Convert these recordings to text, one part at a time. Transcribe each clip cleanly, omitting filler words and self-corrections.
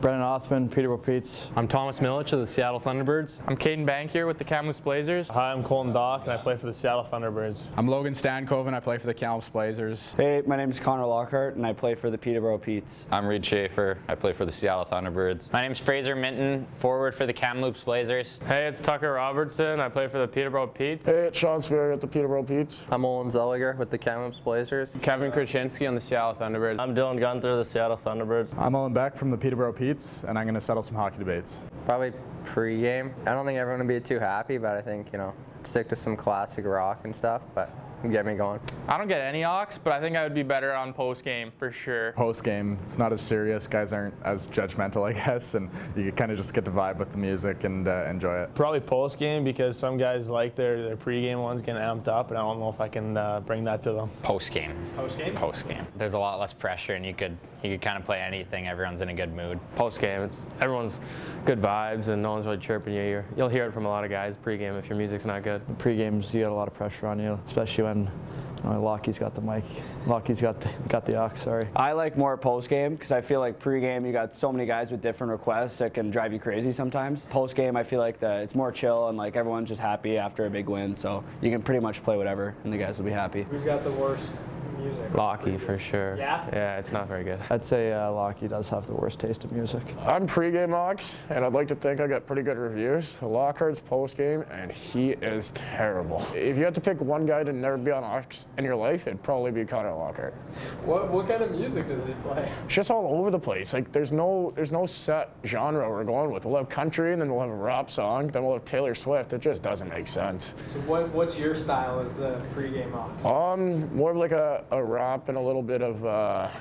Brennan Othman, Peterborough Petes. I'm Thomas Milich of the Seattle Thunderbirds. I'm Caden Bank here with the Kamloops Blazers. Hi, I'm Colton Dock and I play for the Seattle Thunderbirds. I'm Logan Stankov and I play for the Kamloops Blazers. Hey, my name is Connor Lockhart and I play for the Peterborough Petes. I'm Reed Schaefer. I play for the Seattle Thunderbirds. My name's Fraser Minton, forward for the Kamloops Blazers. Hey, it's Tucker Robertson. I play for the Peterborough Petes. Hey, it's Sean Spear at the Peterborough Petes. I'm Olin Zelliger with the Kamloops Blazers. Kevin Krasinski on the Seattle Thunderbirds. I'm Dylan Gunther, the Seattle Thunderbirds. I'm Owen Beck from the Peterborough Petes, and I'm going to settle some hockey debates. Probably pregame. I don't think everyone would be too happy, but I think, stick to some classic rock and stuff, but get me going. I don't get any aux, but I think I would be better on postgame for sure. Postgame, it's not as serious. Guys aren't as judgmental, I guess, and you kind of just get to vibe with the music and enjoy it. Probably postgame because some guys like their pregame ones getting amped up, and I don't know if I can bring that to them. Postgame. Postgame? Postgame. There's a lot less pressure, and you could kind of play anything. Everyone's in a good mood. Postgame, everyone's good vibes, and no one's really chirping you. You'll hear it from a lot of guys. Pregame, if your music's not good. Pre-games, you got a lot of pressure on you, especially when Lockie's got the mic. Lockie's got the aux, sorry. I like more post-game because I feel like pre-game you got so many guys with different requests that can drive you crazy sometimes. Post-game I feel like it's more chill and like everyone's just happy after a big win, so you can pretty much play whatever and the guys will be happy. Who's got the worst music? Lockie, for sure. Yeah? Yeah, it's not very good. I'd say Lockie does have the worst taste of music. I'm pregame Ox, and I'd like to think I got pretty good reviews. Lockhart's postgame, and he is terrible. If you had to pick one guy to never be on Ox in your life, it'd probably be Connor Lockhart. What kind of music does he play? It's just all over the place. Like there's no set genre we're going with. We'll have country, and then we'll have a rap song, then we'll have Taylor Swift. It just doesn't make sense. So what's your style as the pregame ox? More of like a rap and a little bit of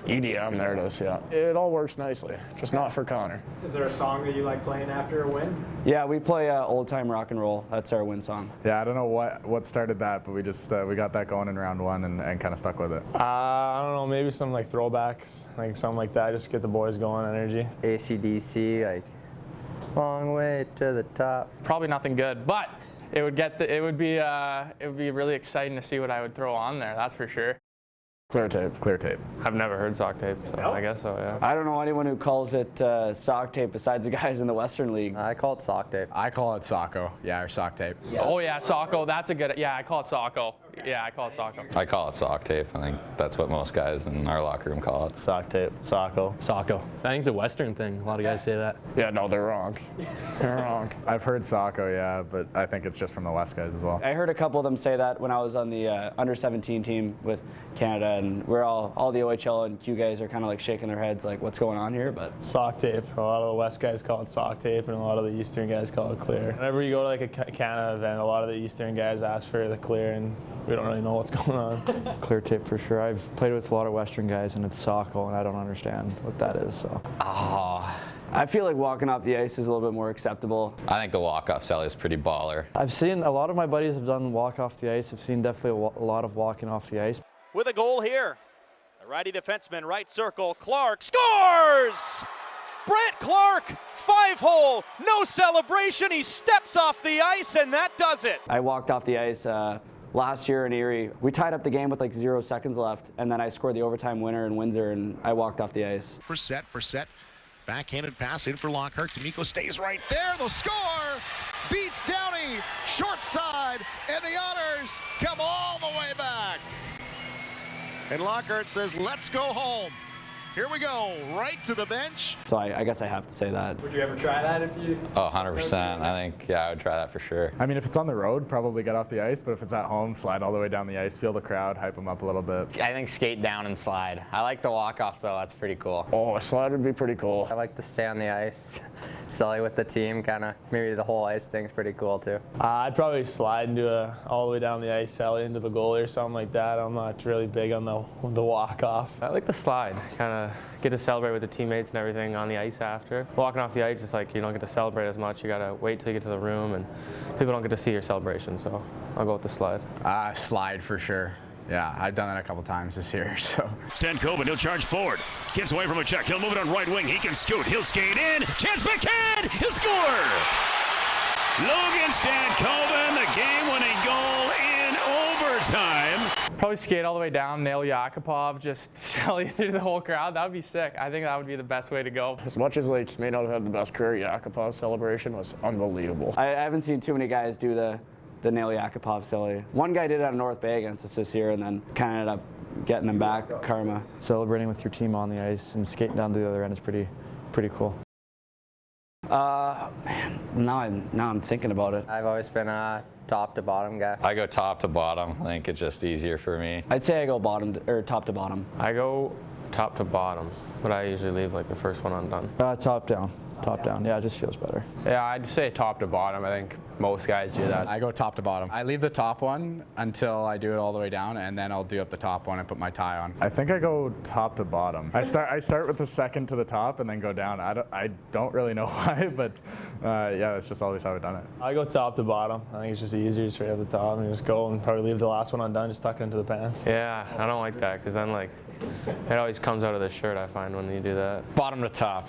EDM there it is, yeah. It all works nicely, just not for Connor. Is there a song that you like playing after a win? Yeah, we play old time rock and roll. That's our win song. Yeah, I don't know what started that, but we just we got that going in round one and kind of stuck with it. I don't know, maybe some like throwbacks, like something like that, just to get the boys going, energy. AC/DC, like long way to the top. Probably nothing good, but it would be really exciting to see what I would throw on there. That's for sure. Clear tape. Clear tape. I've never heard sock tape, so I guess so, yeah. I don't know anyone who calls it sock tape besides the guys in the Western League. I call it sock tape. I call it Socko, or sock tape. Yeah. Oh yeah, Socko. That's a good. Yeah, I call it Socko. Yeah, I call it Socko. I call it sock tape. I think that's what most guys in our locker room call it. Sock tape. Socko. Socko. I think it's a Western thing. A lot of guys say that. Yeah, no, they're wrong. They're wrong. I've heard Socko, yeah, but I think it's just from the West guys as well. I heard a couple of them say that when I was on the under-17 team with Canada, and we're all the OHL and Q guys are kind of like shaking their heads like, what's going on here? But sock tape. A lot of the West guys call it sock tape, and a lot of the Eastern guys call it clear. Whenever you go to like a Canada event, a lot of the Eastern guys ask for the clear, and we don't really know what's going on. Clear tape for sure. I've played with a lot of Western guys, and it's Socko, and I don't understand what that is. So. I feel like walking off the ice is a little bit more acceptable. I think the walk-off celly is pretty baller. I've seen a lot of my buddies have done walk off the ice. I've seen definitely a lot of walking off the ice. With a goal here, the righty defenseman, right circle, Clark scores! Brent Clark, 5-hole, no celebration. He steps off the ice, and that does it. I walked off the ice last year in Erie. We tied up the game with like 0 seconds left, and then I scored the overtime winner in Windsor, and I walked off the ice. Brissett, backhanded pass in for Lockhart. D'Amico stays right there. They'll score. Beats Downey, short side, and the Otters come all the way back. And Lockhart says, let's go home. Here we go, right to the bench. So I guess I have to say that. Would you ever try that if you? Oh, 100%. I think, yeah, I would try that for sure. I mean, if it's on the road, probably get off the ice, but if it's at home, slide all the way down the ice, feel the crowd, hype them up a little bit. I think skate down and slide. I like the walk-off, though. That's pretty cool. Oh, a slide would be pretty cool. I like to stay on the ice, sully with the team, kind of. Maybe the whole ice thing's pretty cool, too. I'd probably slide into all the way down the ice, sally into the goalie or something like that. I'm not really big on the walk-off. I like the slide, kind of get to celebrate with the teammates and everything on the ice after. Walking off the ice, it's like you don't get to celebrate as much. You got to wait till you get to the room, and people don't get to see your celebration, so I'll go with the slide. Slide for sure. Yeah, I've done that a couple times this year, so. Stankoven, he'll charge forward. Gets away from a check. He'll move it on right wing. He can scoot. He'll skate in. Chance backhand. He'll score. Logan Stankoven, the game-winning goal in overtime. Probably skate all the way down, nail Yakupov, just sell you through the whole crowd. That would be sick. I think that would be the best way to go. As much as like he may not have had the best career, Yakupov celebration was unbelievable. I haven't seen too many guys do the nail Yakupov silly. One guy did it on North Bay against us this year, and then kind of ended up getting him back, karma. Celebrating with your team on the ice and skating down to the other end is pretty cool. Man, now I'm thinking about it. I've always been a top to bottom guy. I go top to bottom. I think it's just easier for me. I'd say I go top to bottom. I go top to bottom, but I usually leave like the first one undone. Top down. Top down. Yeah, it just feels better. Yeah, I'd say top to bottom. I think most guys do that. I go top to bottom. I leave the top one until I do it all the way down, and then I'll do up the top one and put my tie on. I think I go top to bottom. I start with the second to the top and then go down. I don't really know why, but yeah, that's just always how I've done it. I go top to bottom. I think it's just easier, straight up the top, and just go and probably leave the last one undone, just tuck it into the pants. Yeah, I don't like that because then like it always comes out of the shirt. I find when you do that. Bottom to top.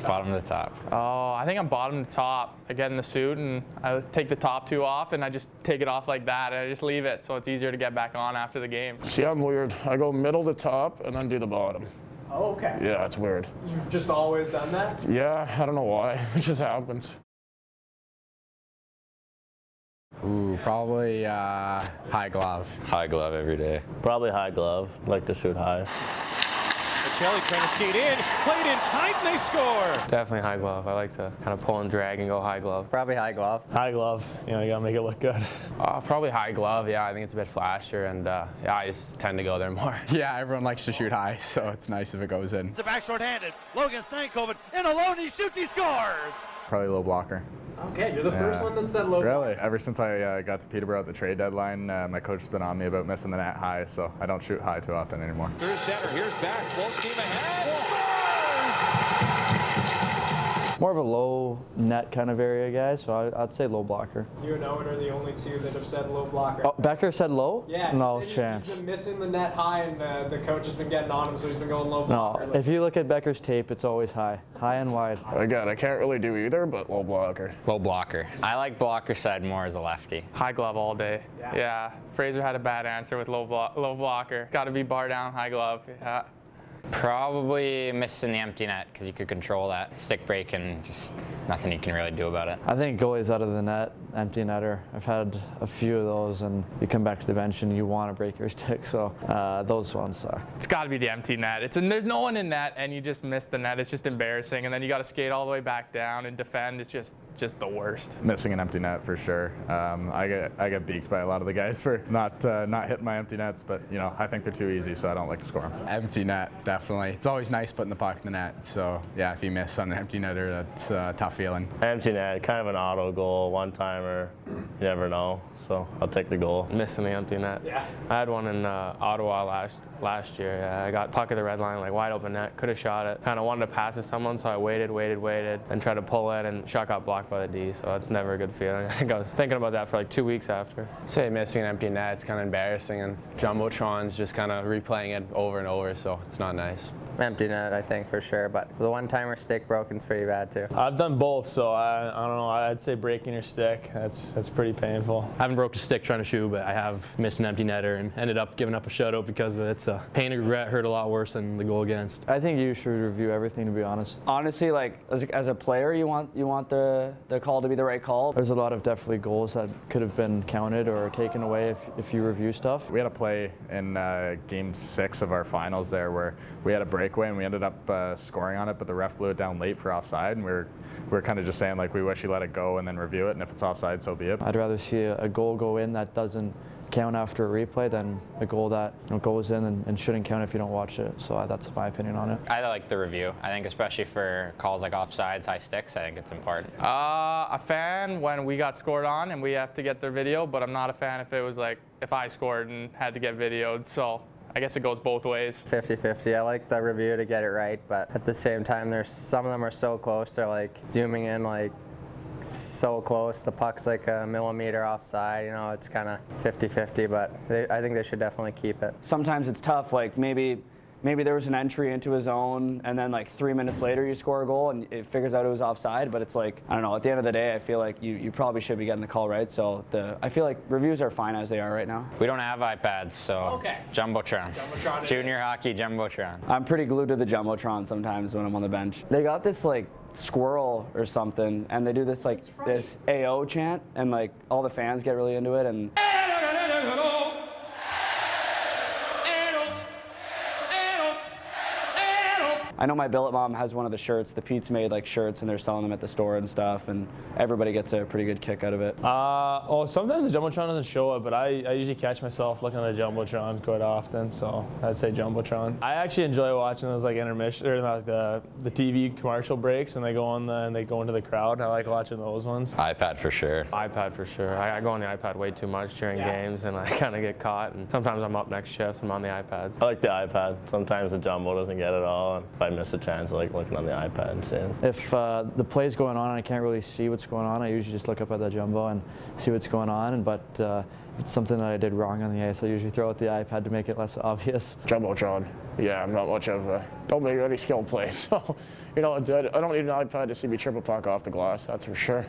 Bottom to top. Oh, I think I'm bottom to top. I get in the suit and I take the top two off and I just take it off like that and I just leave it so it's easier to get back on after the game. See, I'm weird. I go middle to top and then do the bottom. Oh, okay. Yeah, it's weird. You've just always done that? Yeah, I don't know why. It just happens. Ooh, probably high glove. High glove every day. Probably high glove. Like to shoot high. Kelly trying to skate in, played in tight, and they score. Definitely high glove. I like to kind of pull and drag and go high glove. Probably high glove. High glove. You know, you gotta make it look good. Probably high glove. Yeah, I think it's a bit flashier, and yeah, I just tend to go there more. Yeah, everyone likes to shoot high, so it's nice if it goes in. The back short-handed. Logan Stankoven in alone. He shoots. He scores. Probably low blocker. Okay, you're the first one that said low blocker. Really? Ever since I got to Peterborough at the trade deadline, my coach has been on me about missing the net high, so I don't shoot high too often anymore. Through center, here's back, full steam ahead, More of a low net kind of area guy, so I'd say low blocker. You and Owen are the only two that have said low blocker. Oh, Becker said low? Yeah, No he's chance. been missing the net high, and the coach has been getting on him, so he's been going low No, blocker. if you look at Becker's tape, it's always high and wide. Again, I can't really do either, but low blocker. Low blocker. I like blocker side more as a lefty. High glove all day. Yeah. Fraser had a bad answer with low blocker. Got to be bar down, high glove. Yeah. Probably missing the empty net because you could control that. Stick break and just nothing you can really do about it. I think goalies out of the net, empty netter. I've had a few of those, and you come back to the bench and you want to break your stick, so those ones suck. It's got to be the empty net. There's no one in net, and you just miss the net. It's just embarrassing, and then you got to skate all the way back down and defend. It's just the worst. Missing an empty net for sure. I get beaked by a lot of the guys for not hitting my empty nets, but you know I think they're too easy, so I don't like to score them. Empty net, definitely. It's always nice putting the puck in the net. So yeah, if you miss on an empty netter, that's a tough feeling. Empty net, kind of an auto goal, one timer. You never know. So I'll take the goal. Missing the empty net. Yeah. I had one in Ottawa last year. Yeah, I got puck at the red line, like wide open net. Could have shot it. Kind of wanted to pass to someone, so I waited, and tried to pull it, and shot got blocked by the D. So that's never a good feeling. I think I was thinking about that for like 2 weeks after. Say missing an empty net, it's kind of embarrassing, and Jumbotron's just kind of replaying it over and over, so it's not nice. Empty net, I think, for sure, but the one-timer stick broken's pretty bad too. I've done both, so I don't know. I'd say breaking your stick, that's pretty painful. I haven't broke a stick trying to shoot, but I have missed an empty netter and ended up giving up a shutout because of it. It's a pain and regret, hurt a lot worse than the goal against. I think you should review everything, to be honest. Honestly, like as a player, you want the call to be the right call. There's a lot of definitely goals that could have been counted or taken away if you review stuff. We had a play in Game 6 of our finals there where we had a breakaway and we ended up scoring on it, but the ref blew it down late for offside, and we were kind of just saying like we wish he let it go and then review it, and if it's offside, so be it. I'd rather see a goal go in that doesn't count after a replay than a goal that goes in and shouldn't count if you don't watch it. So that's my opinion on it. I like the review. I think especially for calls like offsides, high sticks, I think it's important. A fan when we got scored on and we have to get their video, but I'm not a fan if it was like if I scored and had to get videoed. So I guess it goes both ways. 50-50. I like the review to get it right, but at the same time, some of them are so close. They're like zooming in like so close. The puck's like a millimeter offside. You know, it's kind of 50-50, but I think they should definitely keep it. Sometimes it's tough. Like maybe maybe there was an entry into his zone, and then like 3 minutes later you score a goal and it figures out it was offside. But it's like, I don't know, at the end of the day, I feel like you probably should be getting the call right. So I feel like reviews are fine as they are right now. We don't have iPads, so Okay. Jumbotron. Junior hockey Jumbotron. I'm pretty glued to the Jumbotron sometimes when I'm on the bench. They got this like squirrel or something, and they do this like this AO chant, and like all the fans get really into it. And I know my billet mom has one of the shirts, the Pete's Made like shirts, and they're selling them at the store and stuff, and everybody gets a pretty good kick out of it. Well, sometimes the Jumbotron doesn't show it, but I usually catch myself looking at the Jumbotron quite often, so I'd say Jumbotron. I actually enjoy watching those like intermission, or like the TV commercial breaks when they go on and they go into the crowd. I like watching those ones. iPad for sure. iPad for sure. I go on the iPad way too much during games, and I kind of get caught. And sometimes I'm up next shift, I'm on the iPads. I like the iPad. Sometimes the Jumbo doesn't get it all. And if I miss a chance, I like looking on the iPad and seeing. If the play's going on and I can't really see what's going on, I usually just look up at the Jumbo and see what's going on. But if it's something that I did wrong on the ice, I usually throw out the iPad to make it less obvious. Jumbotron. Yeah, I'm not much of don't make any skill plays. So, you know, I don't need an iPad to see me trip a puck off the glass, that's for sure.